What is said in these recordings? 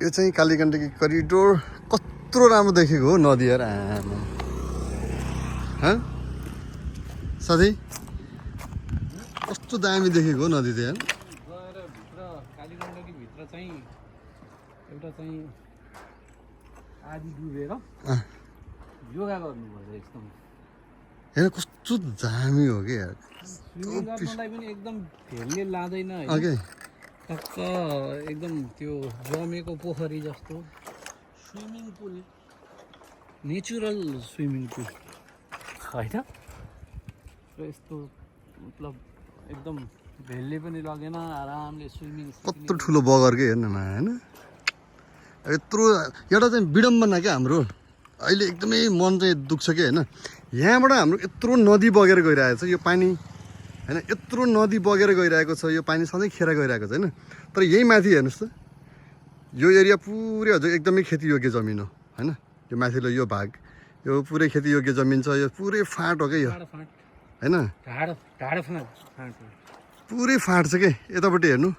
यो चाहिँ कालीगण्डकी करिडोर कत्रो राम्रो देखेको हो नदी यार आमा साथै कस्तो दामी देखेको हो नदी त यार गएर भित्र कालीगण्डकी भित्र चाहिँ एउटा चाहिँ आदि डुबेर योगा गर्नुपर्छ एकदम हेर कस्तो दामी हो कि यार स्विमिङ गर्नलाई पनि एकदम भेलले लाँदैन ओके टक्क एकदम त्यो जमेको पोखरी जस्तो swimming pool natural swimming pool होइन र यस्तो मतलब एकदम भेलले पनि लगेन आरामले स्विमिङ कत्रो ठुलो बगर के हेर्नमा होइन यत्रो एउटा चाहिँ विडम्बना क्या हाम्रो अहिले एकदमै मन चाहिँ दुख्छ कि होइन यहाँबाट हाम्रो यत्रो नदी बगेर गइरहेको छ यो पानी होइन यत्रो नदी बगेर गइरहेको छ यो पानी सधैँ खेर गइरहेको छ होइन तर यही माथि हेर्नुहोस् त यो एरिया पुरै हजुर एकदमै खेतीयोग्य जमिन हो होइन यो माथिल्लो यो भाग यो पुरै खेतीयोग्य जमिन छ यो पुरै फाँट हो क्या यो होइन पुरै फाँट छ के यतापट्टि हेर्नु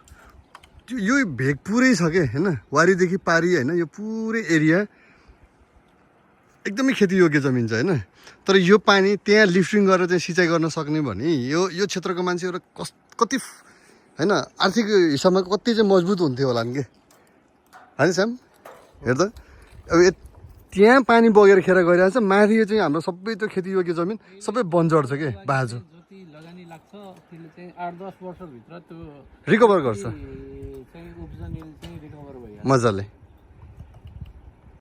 त्यो यो भेग पुरै छ के होइन वारीदेखि पारी होइन यो पुरै एरिया एकदमै खेतीयोग्य जमिन छ होइन तर यो पानी त्यहाँ लिफ्टिङ गरेर चाहिँ सिँचाइ गर्न सक्ने भने यो क्षेत्रको मान्छेहरू कति होइन आर्थिक हिसाबमा कति चाहिँ मजबुत हुन्थ्यो होला नि के होइन स्याम हेर्दा अब त्यहाँ पानी बगेर खेर गइरहेको छ माथि यो चाहिँ हाम्रो सबै त्यो खेतीयोग्य जमिन सबै बन्जर छ के बाँझो जति लगानी लाग्छ त्यसले चाहिँ 8-10 वर्षभित्र त्यो रिकभर गर्छ चाहिँ उब्जनी चाहिँ रिकभर भइहाल्छ मजाले